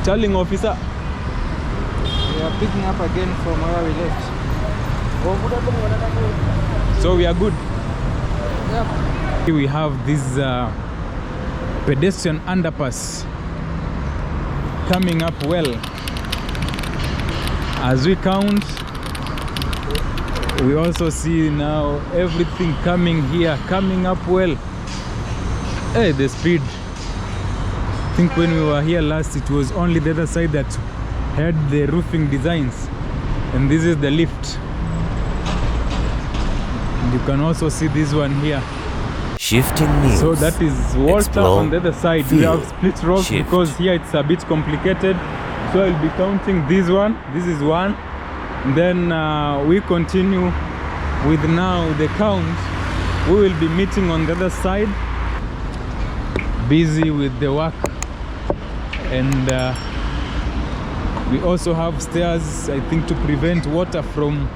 Charling officer. We are picking up again from where we left. So we are good. Yep. Here we have this pedestrian underpass coming up well. As we count, we also see now everything coming here, coming up well. Hey, the speed. I think when we were here last, it was only the other side that had the roofing designs, and this is the lift. And you can also see this one here. Shifting news. So that is water on the other side. We have split roads because here it's a bit complicated. So I'll be counting this one. This is one. Then we continue with now the count. We will be meeting on the other side, busy with the work. And we also have stairs, I think, to prevent water from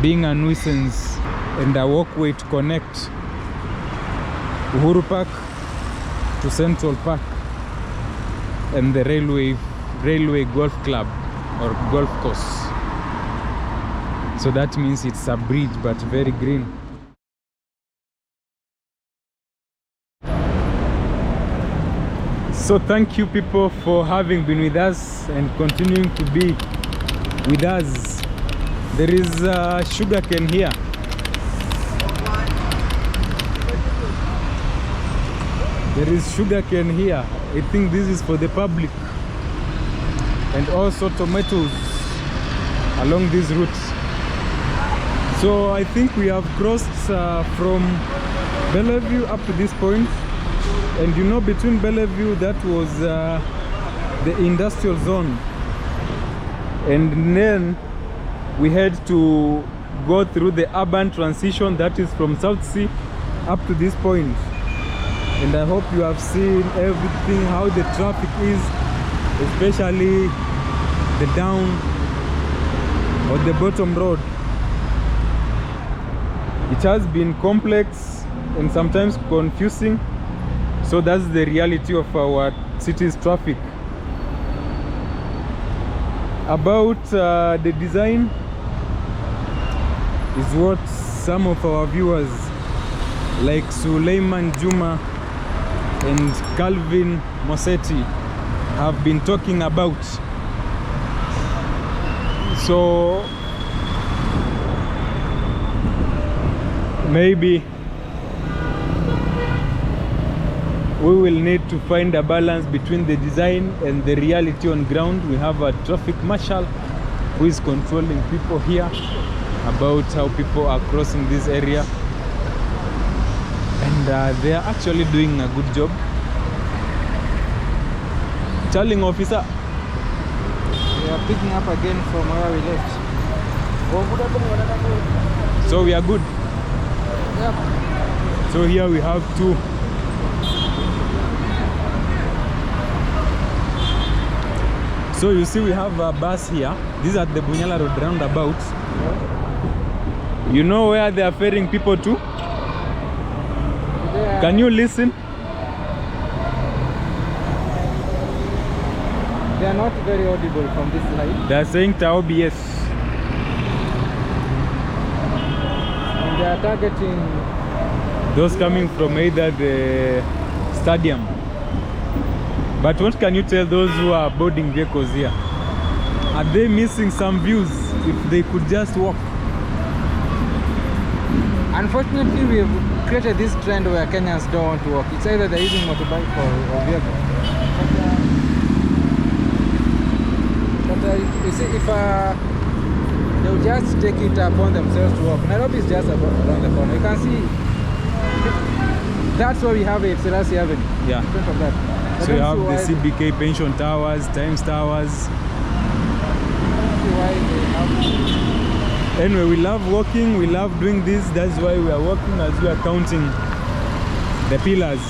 being a nuisance, and a walkway to connect Uhuru Park to Central Park and the railway golf club or golf course. So that means it's a bridge but very green. So thank you people for having been with us and continuing to be with us. There is sugar cane here. There is sugar cane here. I think this is for the public. And also tomatoes along these routes. So I think we have crossed from Bellevue up to this point. And you know, between Bellevue, that was the industrial zone. And then we had to go through the urban transition, that is from South Sea up to this point. And I hope you have seen everything, how the traffic is, especially the down or the bottom road. It has been complex and sometimes confusing. So that's the reality of our city's traffic. About the design is what some of our viewers like Suleiman Juma and Calvin Mosetti have been talking about. So maybe we will need to find a balance between the design and the reality on ground. We have a traffic marshal who is controlling people here about how people are crossing this area. And they are actually doing a good job. Charling officer. We are picking up again from where we left. So we are good. Yep. So here we have two. So you see we have a bus here. This is at the Bunyala Road roundabout. You know where they are ferrying people to? Can you listen? They are not very audible from this side. They are saying Taobi, yes. And they are targeting those coming from either the stadium. But what can you tell those who are boarding vehicles here? Are they missing some views if they could just walk? Unfortunately, we have created this trend where Kenyans don't want to walk. It's either they're using motorbike or vehicle. But you see, if they'll just take it upon themselves to walk. Nairobi is just around the corner. You can see that's why we have a Selassie Avenue. Yeah. In front of that. So you have the CBK pension towers, Times towers. Anyway, we love walking, we love doing this. That's why we are walking as we are counting the pillars.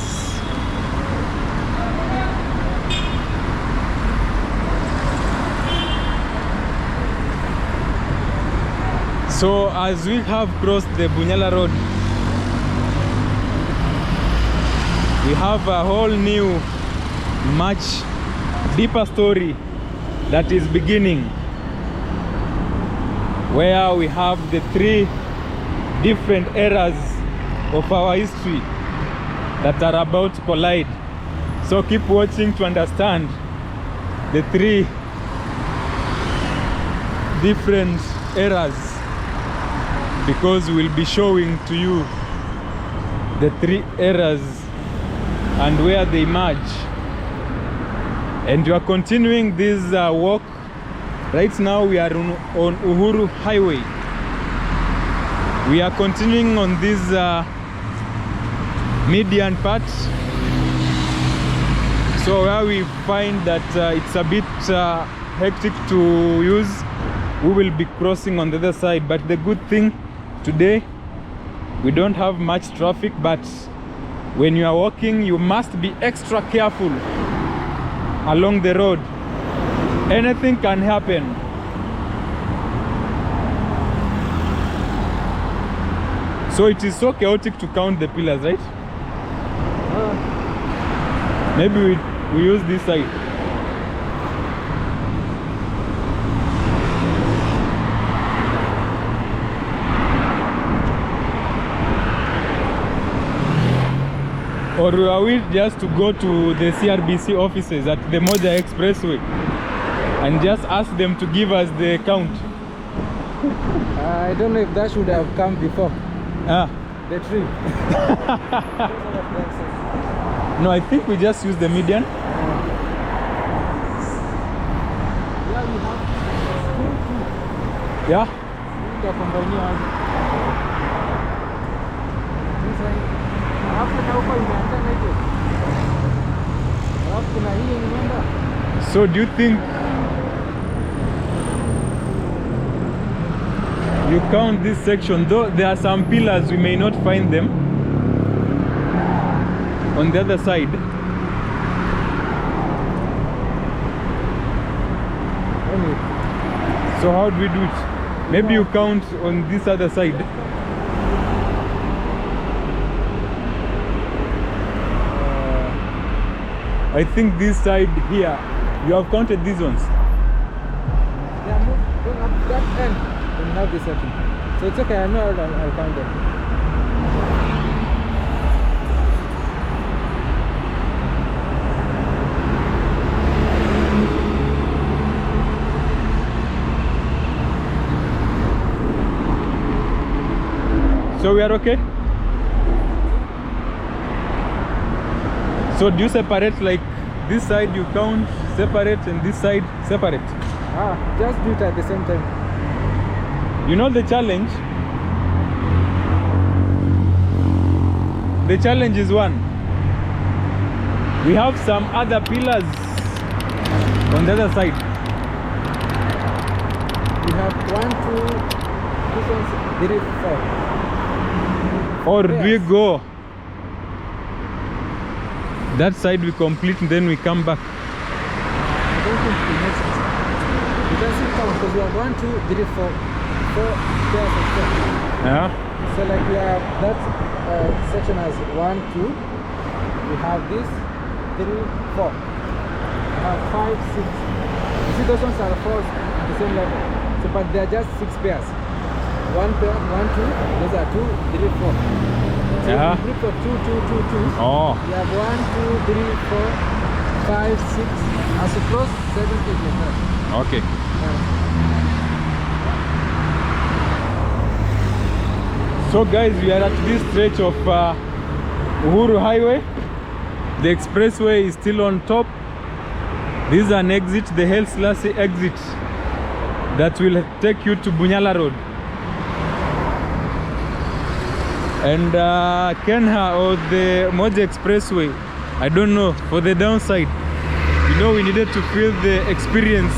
So as we have crossed the Bunyala Road, we have a whole new match deeper story that is beginning, where we have the three different eras of our history that are about to collide. So keep watching to understand the three different eras, because we'll be showing to you the three eras and where they merge. And we are continuing this walk. Right now we are on Uhuru Highway. We are continuing on this median part. So where we find that it's a bit hectic to use, we will be crossing on the other side. But the good thing today, we don't have much traffic, but when you are walking, you must be extra careful along the road. Anything can happen. So it is so chaotic to count the pillars, right? Maybe we use this side. Or are we just to go to the CRBC offices at the Moja Expressway and just ask them to give us the count? I don't know if that should have come before the trip. No, I think we just use the median. Yeah, we have Yeah? the converge. So do you think you count this section? Though there are some pillars, we may not find them on the other side. So how do we do it? Maybe you count on this other side. I think this side here, you have counted these ones. Yeah, move up that end and now this section. So it's okay, I know I'll count them. So we are okay? So do you separate, like this side you count separate and this side separate? Just do it at the same time. You know the challenge? The challenge is one. We have some other pillars on the other side. We have 1, 2, this one's 3, 4. Or do we go that side, we complete and then we come back? I don't think it makes sense. You can still count because we have 1, 2, 3, 4 pairs of steps. Yeah. So like we have that section has 1, 2. We have this 3, 4. We have 5, 6. You see those ones are 4 at the same level. So but they are just 6 pairs. 1 pair, 1, 2. Those are 2, 3, 4. So Yeah. in groups of 2, 2, 2, 2. Oh. We have 1, 2, 3, 4, 5, 6. As you close, 7, 8 like that. Okay. So guys, we are at this stretch of Uhuru Highway. The expressway is still on top. This is an exit, the Haile Selassie exit, that will take you to Bunyala Road. And Kenya or the Moja Expressway, I don't know, for the downside, you know, we needed to feel the experience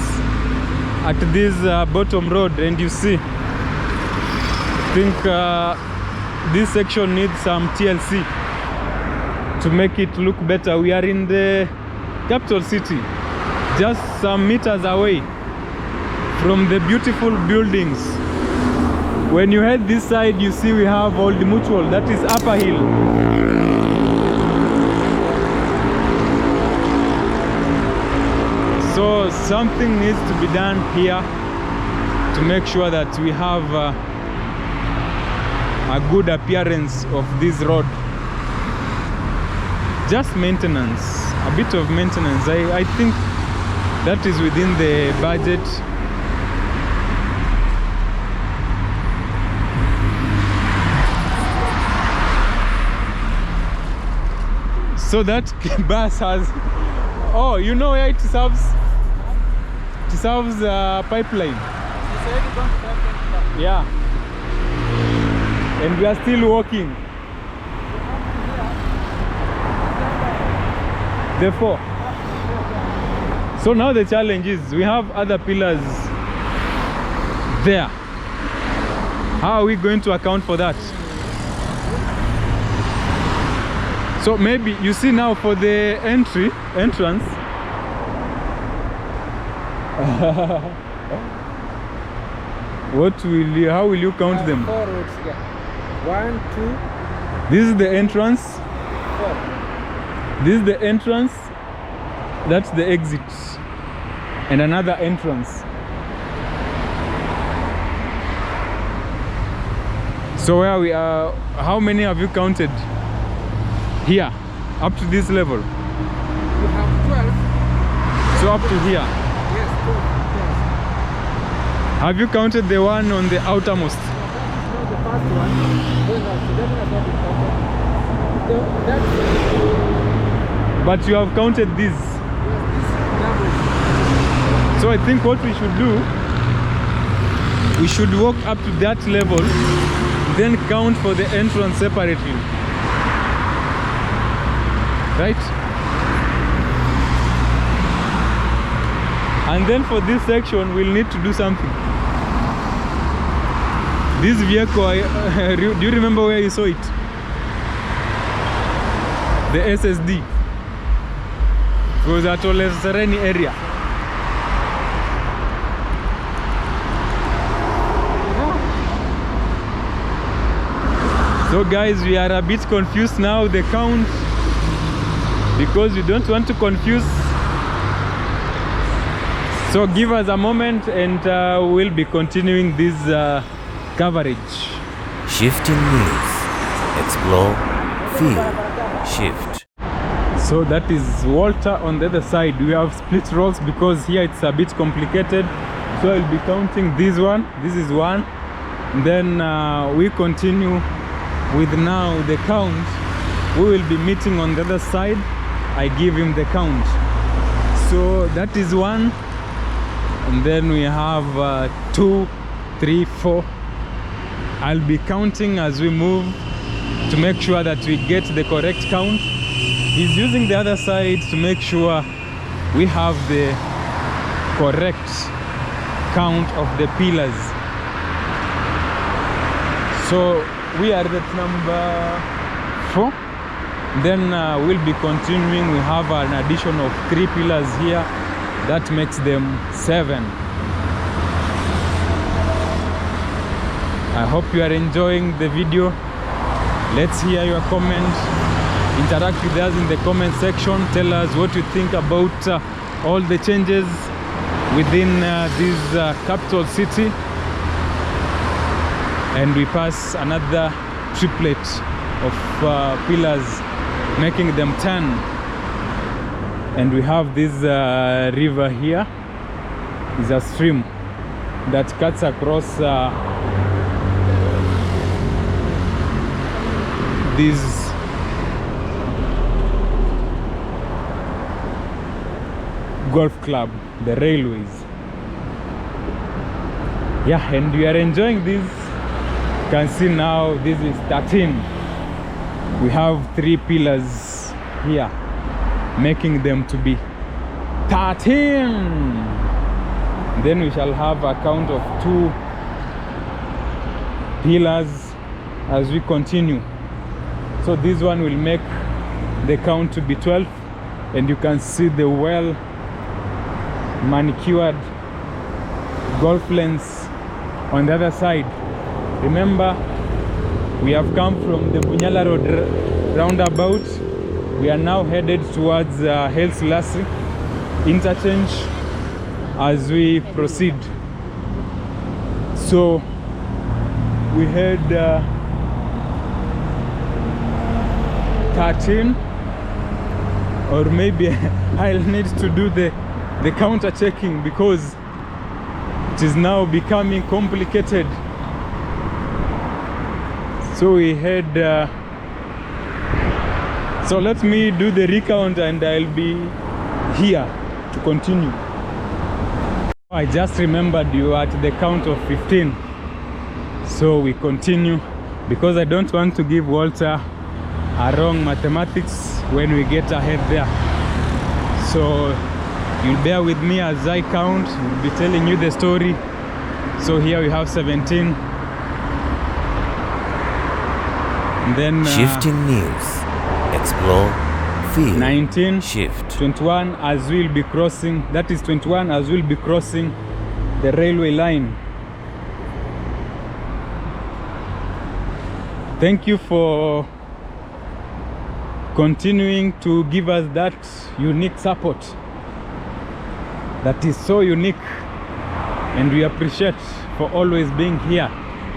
at this bottom road. And you see, I think this section needs some TLC to make it look better. We are in the capital city, just some meters away from the beautiful buildings. When you head this side, you see we have Old Mutual, that is Upper Hill. So something needs to be done here to make sure that we have a good appearance of this road. Just maintenance, a bit of maintenance. I think that is within the budget. So that bus has, oh, you know where it serves? It serves a pipeline. Yeah. And we are still walking. Therefore. So now the challenge is we have other pillars there. How are we going to account for that? So maybe you see now for the entrance. How will you count them? 4 roads here. 1, 2. This is the entrance. 4. This is the entrance. That's the exit. And another entrance. So where we are, how many have you counted? Here, up to this level. You have 12. So up to here. Yes, 12. Yes. Have you counted the one on the outermost? No, the first one. But you have counted these. So I think what we should do, we should walk up to that level, then count for the entrance separately. Right? And then for this section, we'll need to do something. This vehicle, do you remember where you saw it? The SSD. It was at Haile Selassie area. So guys, we are a bit confused now, the count, because we don't want to confuse. So give us a moment and we'll be continuing this coverage. Shifting news. Explore, feel, shift. So that is Walter on the other side. We have split roles because here it's a bit complicated. So I'll be counting this one. This is one. Then we continue with now the count. We will be meeting on the other side. I give him the count. So that is one. And then we have 2, 3, 4. I'll be counting as we move to make sure that we get the correct count. He's using the other side to make sure we have the correct count of the pillars. So we are at number 4. Then we'll be continuing. We have an addition of 3 pillars here. That makes them 7. I hope you are enjoying the video. Let's hear your comment. Interact with us in the comment section. Tell us what you think about all the changes within this capital city. And we pass another triplet of pillars, making them 10. And we have this river here. It's a stream that cuts across this golf club, the railways. Yeah, and we are enjoying this. You can see now this is 13. We have 3 pillars here, making them to be 13. Then we shall have a count of 2 pillars as we continue. So this one will make the count to be 12, and you can see the well manicured golf lanes on the other side. Remember, we have come from the Bunyala road roundabout. We are now headed towards Haile Selassie Interchange. as we proceed. So we had 13, or maybe I'll need to do the counter checking because it is now becoming complicated. So we had so let me do the recount and I'll be here to continue. I just remembered you are at the count of 15, so we continue because I don't want to give Walter a wrong mathematics when we get ahead there. So you'll bear with me as I count. We'll be telling you the story. So here we have 17. And then Shifting news. Explore, feel, 19, shift. 21 as we'll be crossing, that is 21 as we'll be crossing the railway line. Thank you for continuing to give us that unique support. That is so unique, and we appreciate for always being here.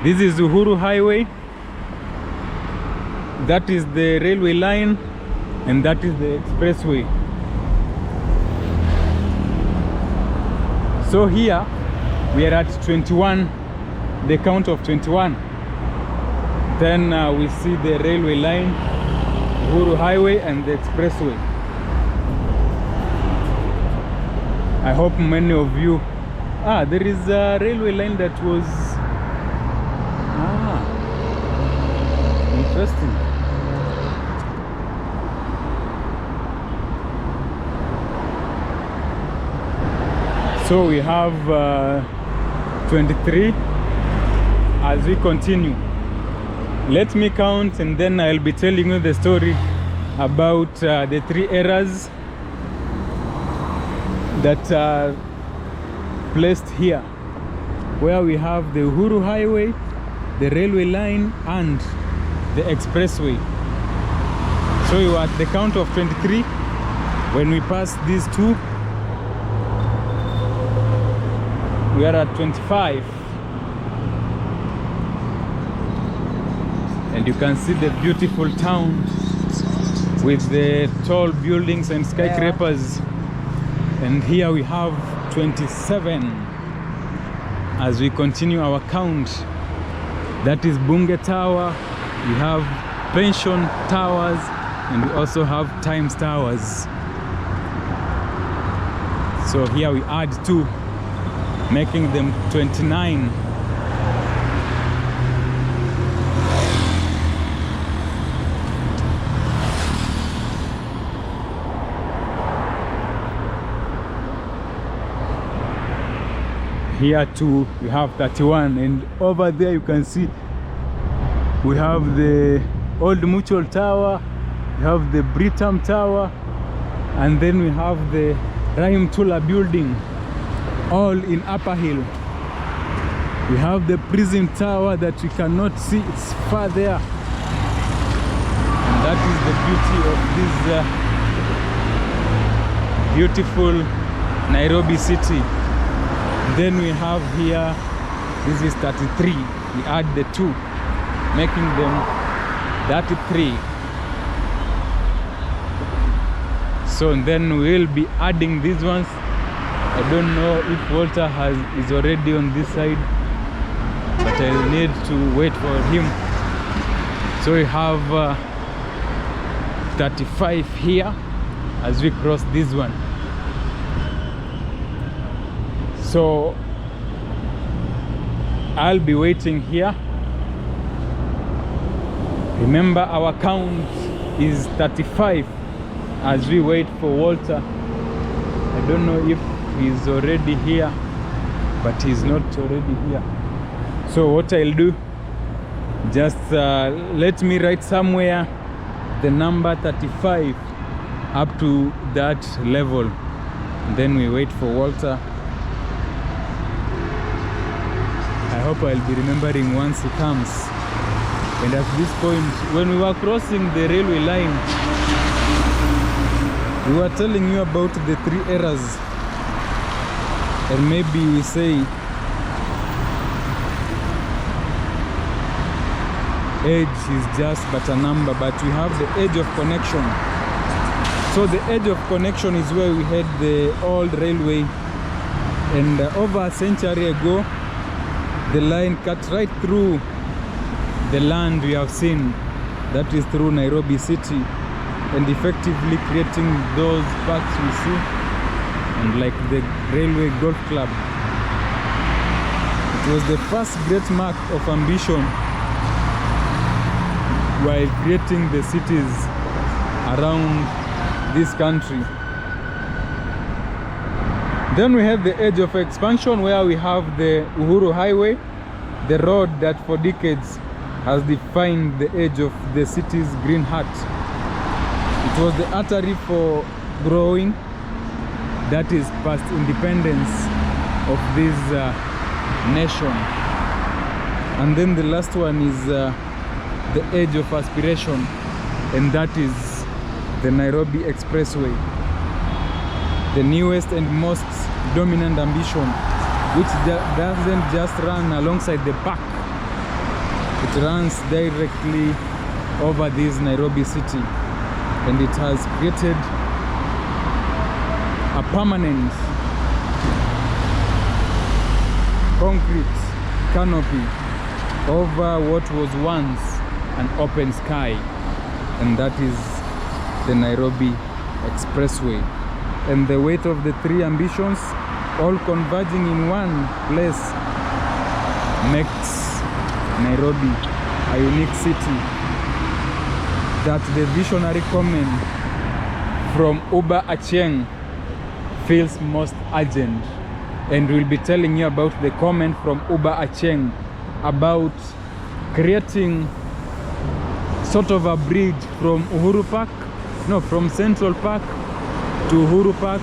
This is Uhuru Highway. That is the railway line, and that is the expressway. So here we are at 21, the count of 21. Then we see the railway line, Uhuru Highway, and the expressway. I hope many of you... there is a railway line that was... interesting. So we have 23 as we continue. Let me count and then I'll be telling you the story about the 3 eras that are placed here, where we have the Uhuru Highway, the railway line, and the expressway. So you are at the count of 23. When we pass these two, we are at 25. And you can see the beautiful town with the tall buildings and skyscrapers. And here we have 27 as we continue our count. That is Bunge Tower, we have Pension Towers, and we also have Times Towers. So here we add 2, making them 29. Here too we have 31, and over there you can see we have the Old Mutual Tower, we have the Britam Tower, and then we have the Rahim Tula building, all in Upper Hill. We have the Prison Tower that we cannot see, it's far there. And that is the beauty of this beautiful Nairobi City. Then we have here, this is 33. We add the 2, making them 33. So then we'll be adding these ones. I don't know if Walter is already on this side, but I'll need to wait for him. So we have 35 here as we cross this one. So I'll be waiting here. Remember, our count is 35 as we wait for Walter. I don't know if he's already here, but he's not already here. So what I'll do, just let me write somewhere the number 35 up to that level. Then we wait for Walter. I hope I'll be remembering once he comes. And at this point, when we were crossing the railway line, we were telling you about the 3 eras. and maybe we say age is just but a number, but we have the edge of connection. So the edge of connection is where we had the old railway, and over a century ago the line cut right through the land we have seen, that is through Nairobi City, and effectively creating those parks we see, and like the Railway Golf Club. It was the first great mark of ambition while creating the cities around this country. Then we have the edge of expansion, where we have the Uhuru Highway, the road that for decades has defined the edge of the city's green heart. It was the artery for growing, that is past independence of this nation. And then the last one is the edge of aspiration, and that is the Nairobi Expressway, the newest and most dominant ambition, which doesn't just run alongside the park, it runs directly over this Nairobi City, and it has created a permanent concrete canopy over what was once an open sky, and that is the Nairobi Expressway. And the weight of the three ambitions all converging in one place makes Nairobi a unique city that the visionary comment from Uba Acheng feels most urgent. And we'll be telling you about the comment from Uba Acheng about creating sort of a bridge from from Central Park to Uhuru Park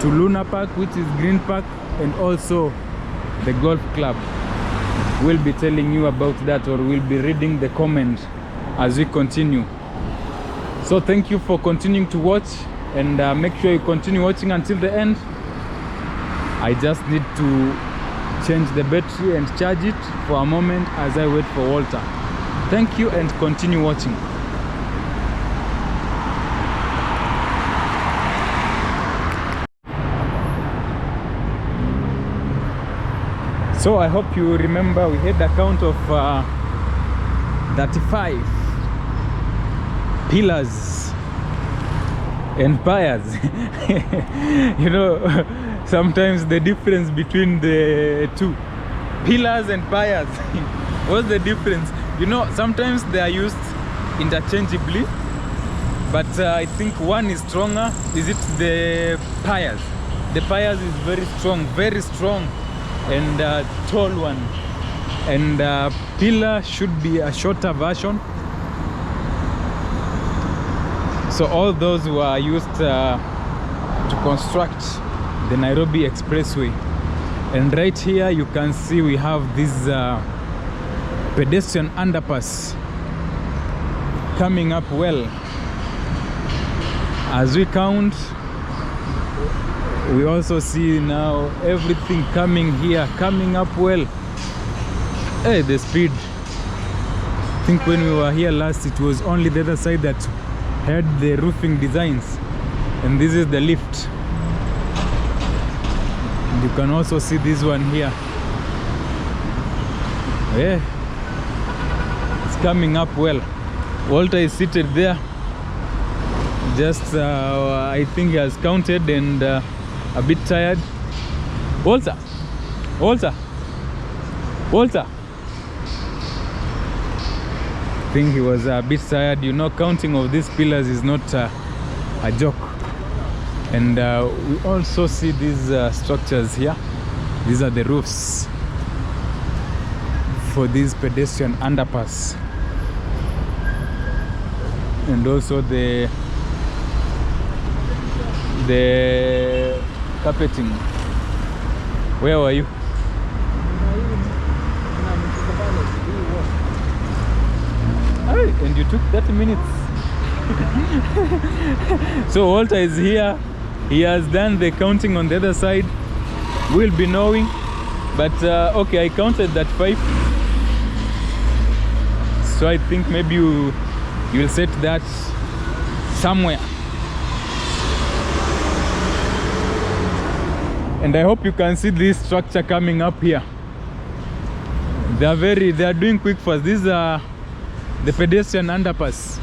to Luna Park, which is Green Park, and also the Golf Club. We'll be telling you about that, or we'll be reading the comment as we continue. So thank you for continuing to watch, and make sure you continue watching until the end. I just need to change the battery and charge it for a moment as I wait for Walter. Thank you, and continue watching. So I hope you remember we had a count of 35 pillars and piers. You know, sometimes the difference between the two, pillars and piers, what's the difference? You know, sometimes they are used interchangeably, but I think one is stronger. Is it the piers? The piers is very strong and tall one, and pillar should be a shorter version. So all those were used to construct the Nairobi Expressway. And right here you can see we have this pedestrian underpass coming up well. As we count, we also see now everything coming up well. Hey, the speed. I think when we were here last, it was only the other side that had the roofing designs, and this is the lift. And you can also see this one here. Yeah, it's coming up well. Walter is seated there, just I think he has counted and a bit tired. Walter. I think he was a bit tired. You know, counting of these pillars is not a joke. And we also see these structures here. These are the roofs for this pedestrian underpass, and also the carpeting. Where were you? Hey, and you took 30 minutes. So Walter is here. He has done the counting on the other side, we'll be knowing. But okay, I counted that 5, so I think maybe you'll set that somewhere. And I hope you can see this structure coming up here. They are doing quick fast. These are the pedestrian underpass.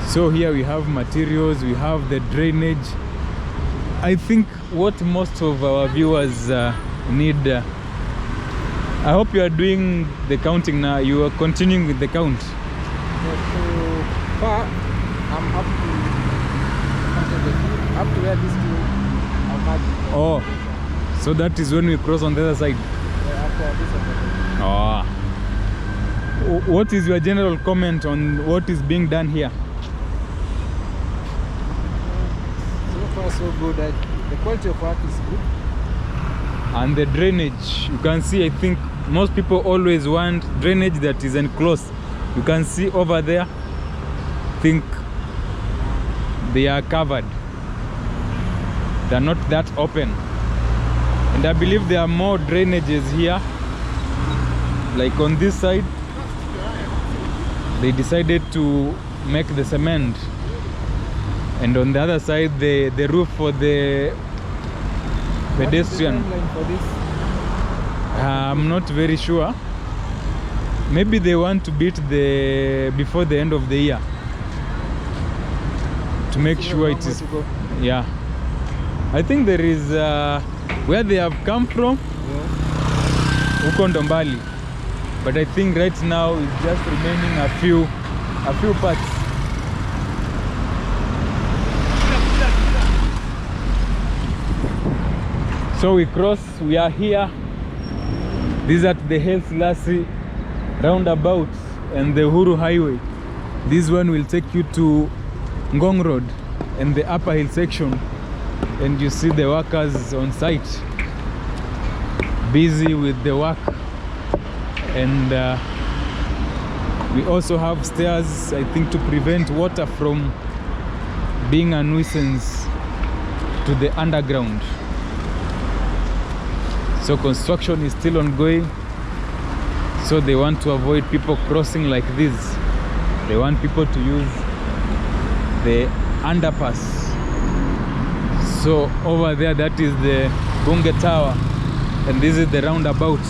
So here we have materials, we have the drainage. I think what most of our viewers need, I hope you are doing the counting now, you are continuing with the count. So far, I'm up to where this two are marked. Oh, so that is when we cross on the other side. Yeah, after this one. Oh. What is your general comment on what is being done here? So good, the quality of work is good. And the drainage, you can see, I think most people always want drainage that is enclosed. You can see over there, I think they are covered. They are not that open. And I believe there are more drainages here. Like on this side, they decided to make the cement. And on the other side, the roof for the pedestrian. What is the timeline for this? I'm not very sure. Maybe they want to beat before the end of the year, to make sure it is. Yeah, I think there is where they have come from, huko ndo mbali, but I think right now it's just remaining a few parts. So we are here. This is at the Haile Selassie Roundabout and the Uhuru Highway. This one will take you to Ngong Road and the upper hill section. And you see the workers on site, busy with the work. And we also have stairs, I think, to prevent water from being a nuisance to the underground. So construction is still ongoing. So they want to avoid people crossing like this. They want people to use the underpass. So over there, that is the Bunge Tower, and this is the roundabout.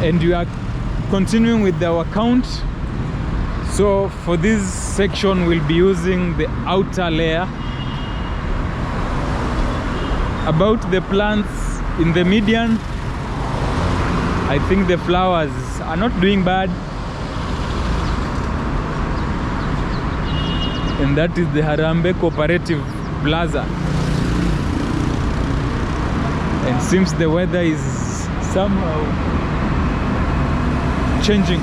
And we are continuing with our count. So for this section, we'll be using the outer layer. About the plants in the median, I think the flowers are not doing bad. And that is the Harambe Cooperative Plaza. And seems the weather is somehow changing.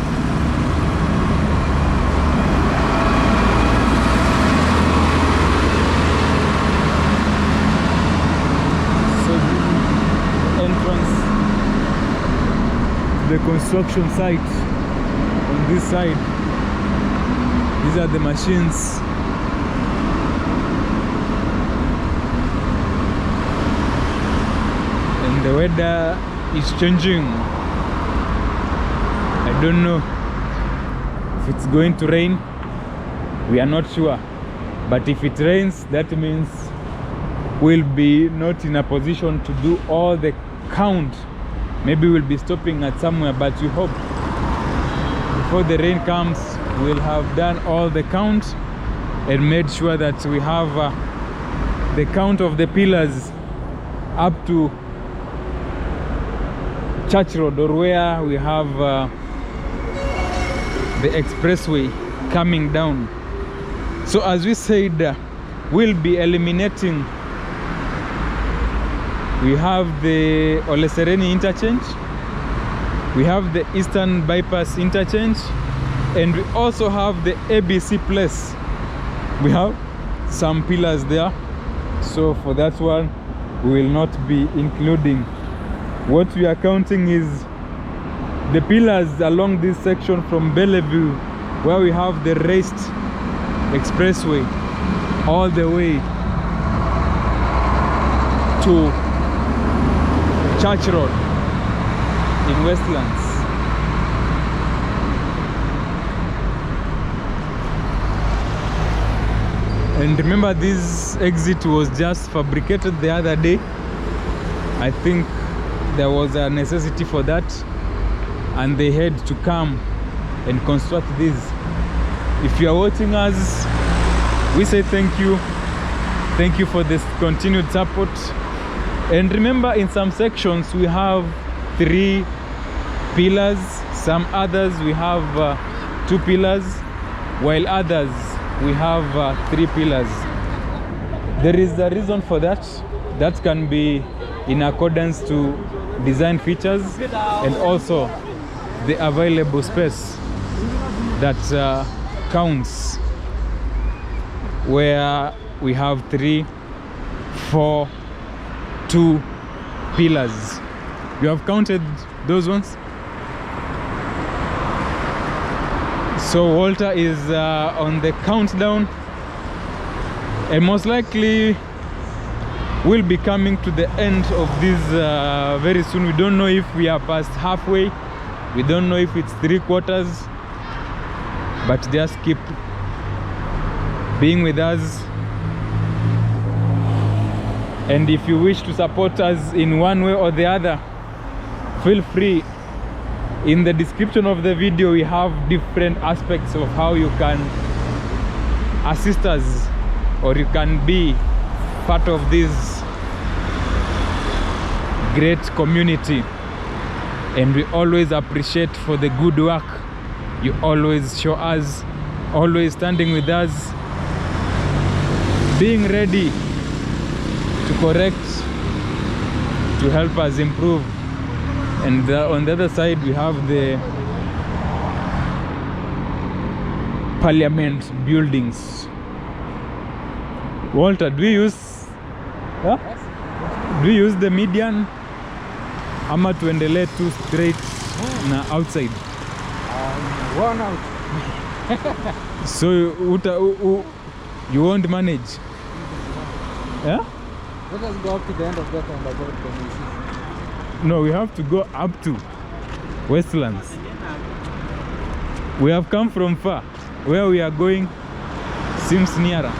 The construction site on this side. These are the machines. And the weather is changing. I don't know if it's going to rain. We are not sure. But if it rains, that means we'll be not in a position to do all the count. Maybe we'll be stopping at somewhere, but we hope before the rain comes, we'll have done all the count and made sure that we have the count of the pillars up to Church Road, or where we have the expressway coming down. So as we said, we'll be eliminating. We have the Haile Selassie Interchange, We have the Eastern Bypass Interchange, and we also have the ABC Place. We have some pillars there, so for that one we will not be including. What we are counting is the pillars along this section from Bellevue, where we have the raised expressway all the way to Church Road in Westlands. And remember, this exit was just fabricated the other day. I think there was a necessity for that, and they had to come and construct this. If you are watching us, we say thank you. Thank you for this continued support. And remember, in some sections we have 3 pillars, some others we have 2 pillars, while others we have 3 pillars. There is a reason for that. That can be in accordance to design features and also the available space that counts, where we have 3, 4, 2 pillars. You have counted those ones? So Walter is on the countdown, and most likely we'll be coming to the end of this very soon. We don't know if we are past halfway, we don't know if it's 3/4, but just keep being with us. And if you wish to support us in one way or the other, feel free. In the description of the video we have different aspects of how you can assist us, or you can be part of this great community. And we always appreciate for the good work you always show us, always standing with us, being ready to correct, to help us improve. And on the other side we have the Parliament buildings. Walter, do we use the median ama tuendelee tu straight na outside? One out. So you won't manage? Yeah? Let us go up to the end of that roundabout. No, we have to go up to Westlands. We have come from far. Where we are going seems nearer.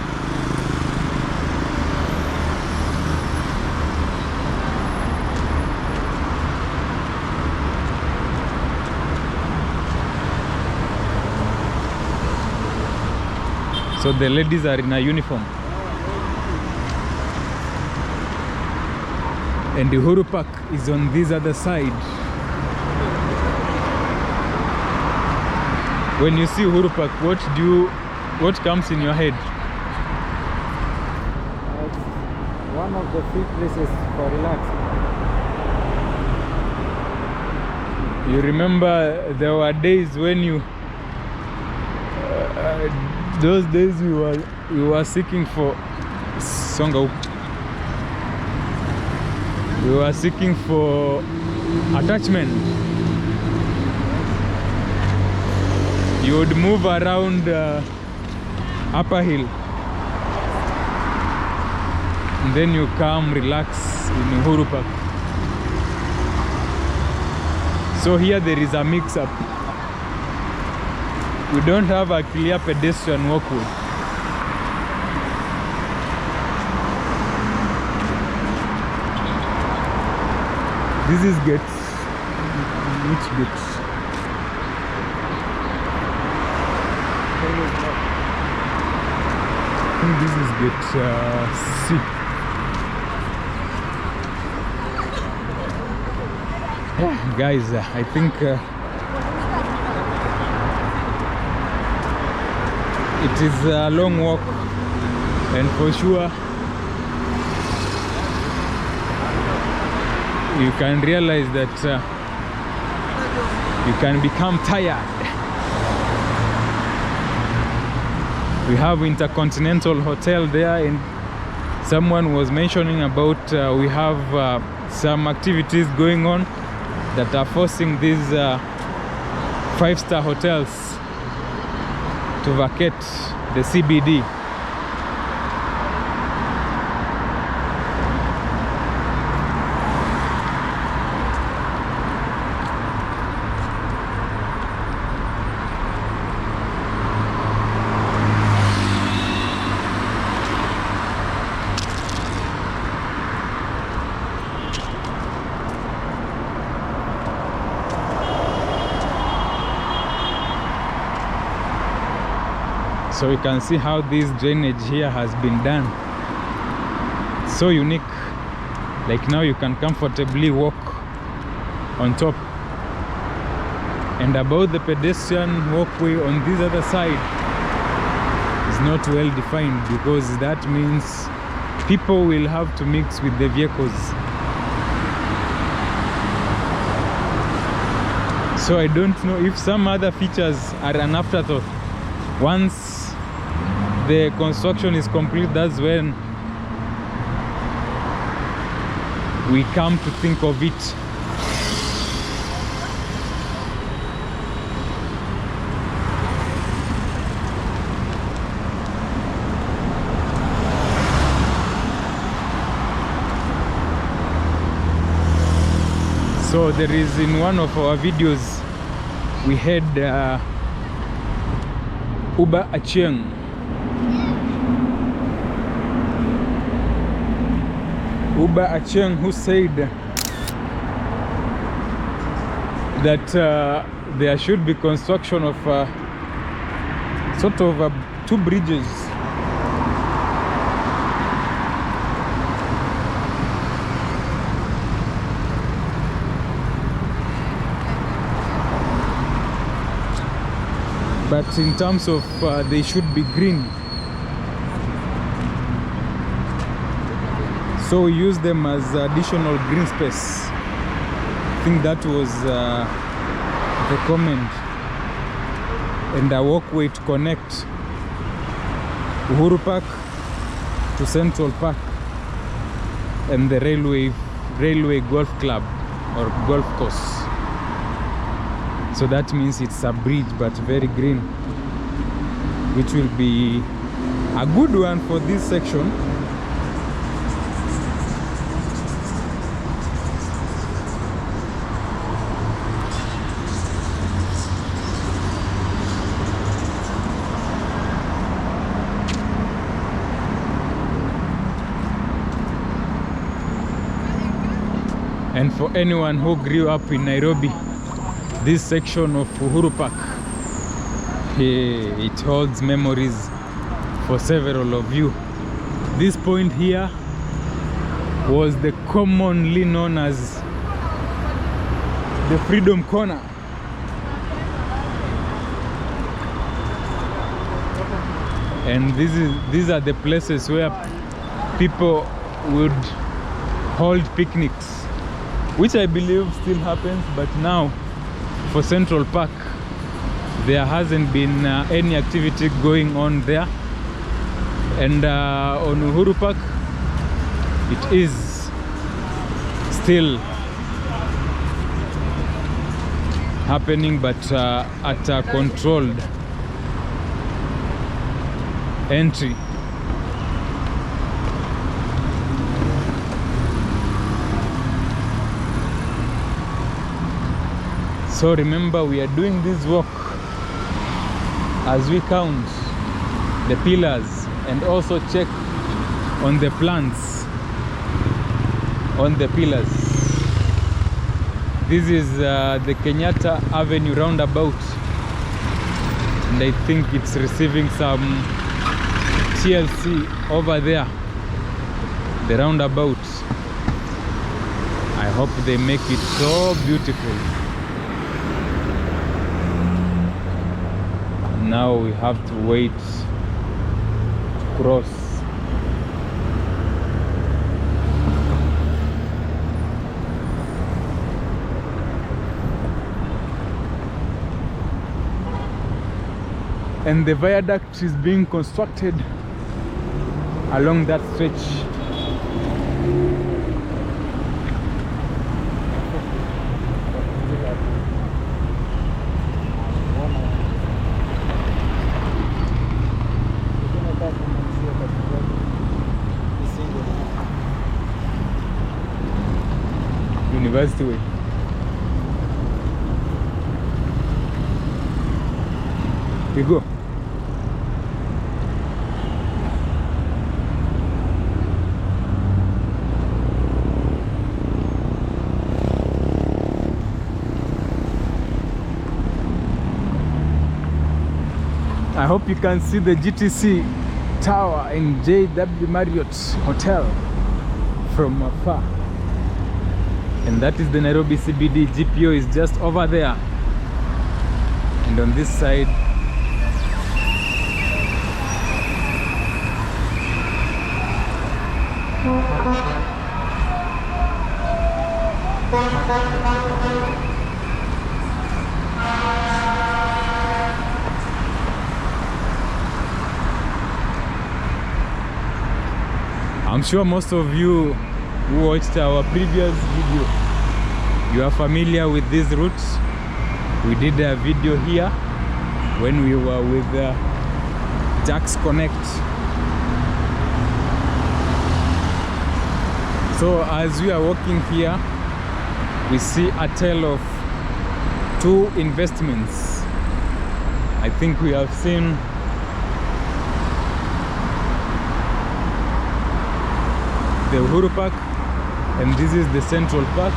So the ladies are in a uniform. And the Uhuru Park is on this other side. When you see Uhuru Park, what comes in your head? It's one of the few places for relaxing. You remember there were days when you those days we were seeking for Songa. We were seeking for attachment. You would move around Upper Hill, and then you come relax in Uhuru Park. So here there is a mix-up. We don't have a clear pedestrian walkway. This is gates. Which gates? I think this is gate C. Yeah, guys, I think it is a long walk, and for sure you can realize that you can become tired. We have Intercontinental Hotel there, and someone was mentioning about we have some activities going on that are forcing these 5-star hotels to vacate the CBD. So you can see how this drainage here has been done. So unique. Like now you can comfortably walk on top. And about the pedestrian walkway on this other side is not well defined, because that means people will have to mix with the vehicles. So I don't know if some other features are an afterthought. Once the construction is complete, that's when we come to think of it. So there is, in one of our videos, we had Uba Achieng. Uba Achieng, who said that there should be construction of sort of 2 bridges. But in terms of they should be green. So we use them as additional green space. I think that was the comment. And a walkway to connect Uhuru Park to Central Park and the railway golf club or golf course. So that means it's a bridge, but very green, which will be a good one for this section. And for anyone who grew up in Nairobi, this section of Uhuru Park, it holds memories for several of you. This point here was the commonly known as the Freedom Corner. And these are the places where people would hold picnics, which I believe still happens, but now for Central Park there hasn't been any activity going on there. And on Uhuru Park it is still happening, but at a controlled entry. So remember, we are doing this walk as we count the pillars and also check on the plants on the pillars. This is the Kenyatta Avenue roundabout, and I think it's receiving some TLC over there, the roundabout. I hope they make it so beautiful. Now we have to wait to cross. and the viaduct is being constructed along that stretch. University Way. We go. I hope you can see the GTC Tower and JW Marriott Hotel from afar. And that is the Nairobi CBD. GPO is just over there. And on this side, I'm sure most of you who watched our previous video, you are familiar with these routes. We did a video here when we were with Jax Connect. So as we are walking here, we see a tale of two investments. I think we have seen the Uhuru Park, and this is the Central Park.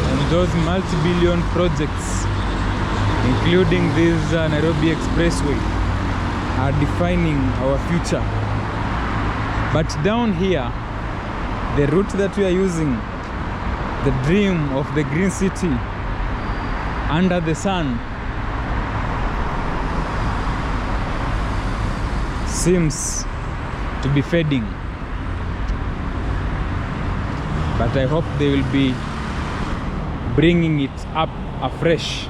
And those multi-billion projects, including this Nairobi Expressway, are defining our future. But down here, the route that we are using, the dream of the green city under the sun, seems to be fading. But I hope they will be bringing it up afresh.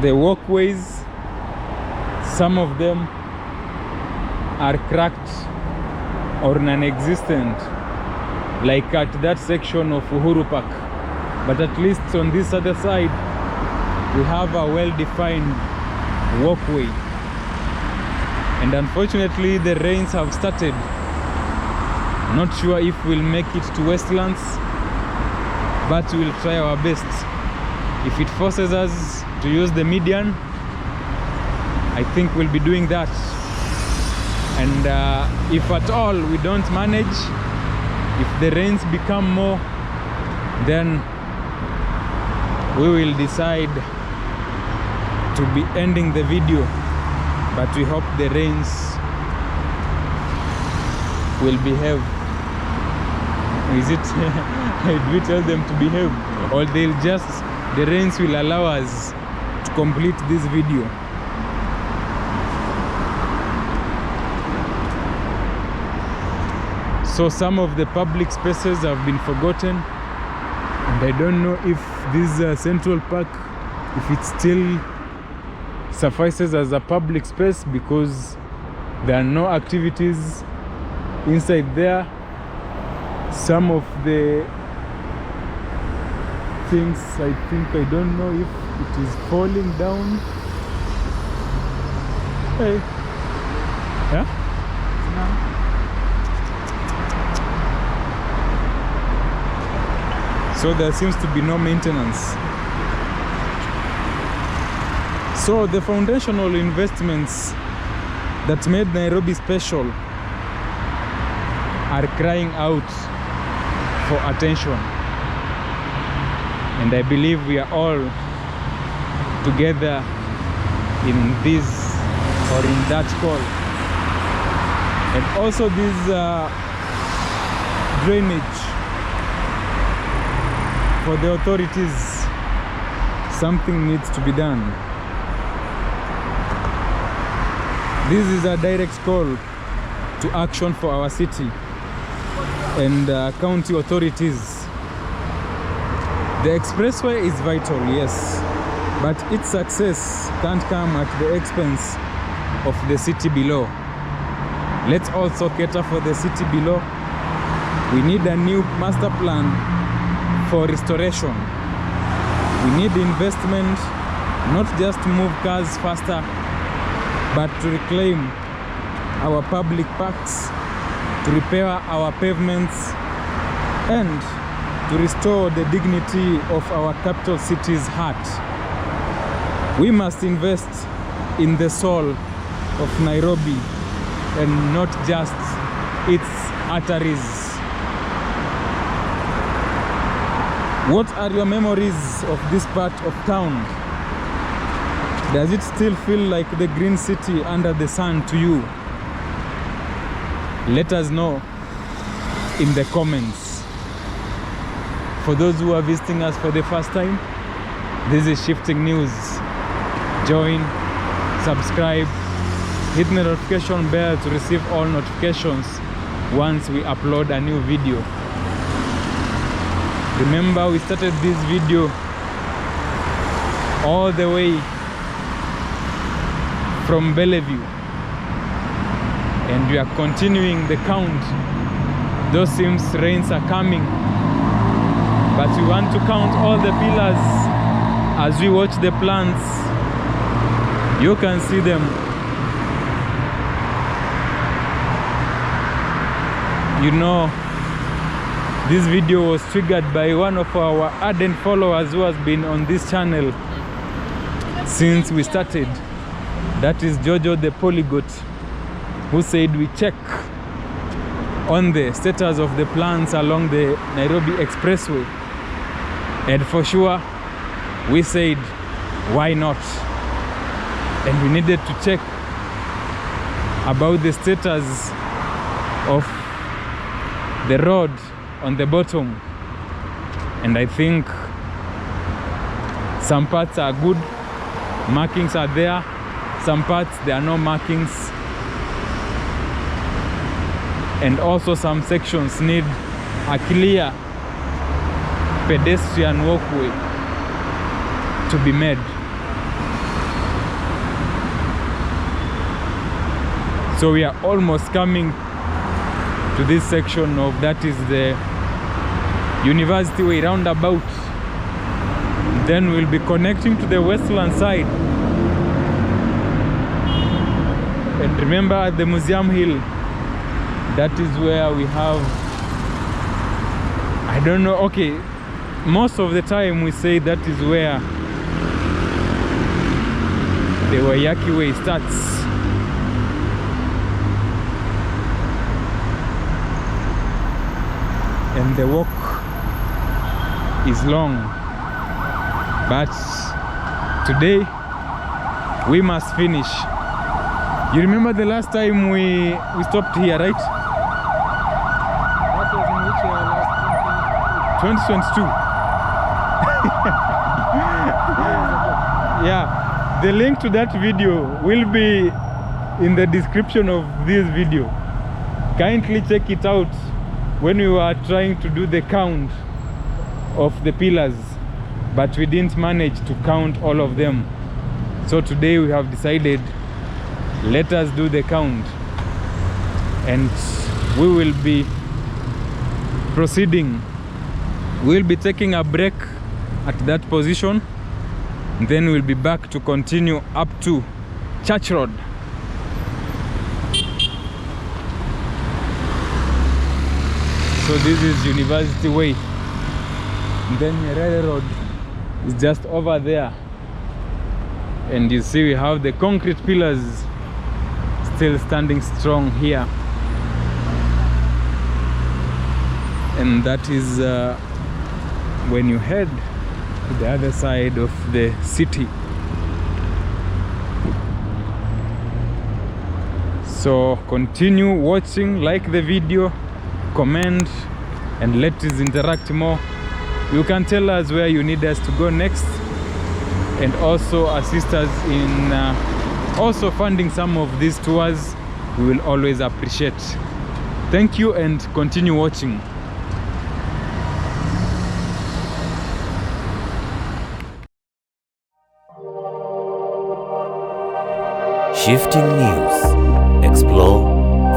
The walkways, some of them are cracked or non-existent, like at that section of Uhuru Park. But at least on this other side, we have a well-defined walkway. And unfortunately, the rains have started. Not sure if we'll make it to Westlands, but we'll try our best. If it forces us to use the median, I think we'll be doing that. And if at all we don't manage, if the rains become more, then we will decide to be ending the video. But we hope the rains will behave. Is it? Do we tell them to behave? Or they'll just, the rains will allow us to complete this video. So some of the public spaces have been forgotten. And I don't know if this Central Park, if it still suffices as a public space, because there are no activities inside there. Some of the things, I think, I don't know if it is falling down. Hey. Yeah? So there seems to be no maintenance. So the foundational investments that made Nairobi special are crying out for attention. And I believe we are all together in this or in that call. And also this drainage for the authorities, something needs to be done. This is a direct call to action for our city and county authorities. The expressway is vital, yes, but its success can't come at the expense of the city below. Let's also cater for the city below. We need a new master plan for restoration. We need investment, not just to move cars faster, but to reclaim our public parks, to repair our pavements, and to restore the dignity of our capital city's heart. We must invest in the soul of Nairobi and not just its arteries. What are your memories of this part of town? Does it still feel like the green city under the sun to you? Let us know in the comments. For those who are visiting us for the first time, this is Shifting News. Join, subscribe, hit the notification bell to receive all notifications once we upload a new video. Remember, we started this video all the way from Bellevue, and we are continuing the count. Those seems rains are coming, but we want to count all the pillars as we watch the plants. You can see them. You know, this video was triggered by one of our ardent followers who has been on this channel since we started. That is Jojo the Polygot, who said we check on the status of the plants along the Nairobi Expressway. And for sure, we said, why not? And we needed to check about the status of the road on the bottom. And I think some parts are good, markings are there. Some parts there are no markings. And also some sections need a clear pedestrian walkway to be made. So we are almost coming to this section of, that is the University Way roundabout. Then we'll be connecting to the westland side. And remember, at the Museum Hill, that is where we have, I don't know, okay, most of the time we say that is where the Waiyaki Way starts. And the walk is long, but today we must finish. You remember the last time we stopped here, right? That was in which year last? 2022. Yeah, the link to that video will be in the description of this video. Kindly check it out when we were trying to do the count of the pillars, but we didn't manage to count all of them. So today we have decided, let us do the count, and we will be proceeding. We'll be taking a break at that position, then we'll be back to continue up to Church Road. So this is University Way, and then Nyerere Road is just over there, and you see we have the concrete pillars still standing strong here. And that is when you head to the other side of the city. So continue watching, like the video, comment, and let us interact more. You can tell us where you need us to go next, and also assist us in also funding some of these tours. We will always appreciate. Thank you, and continue watching. Shifting news. Explore,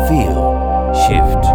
feel, shift.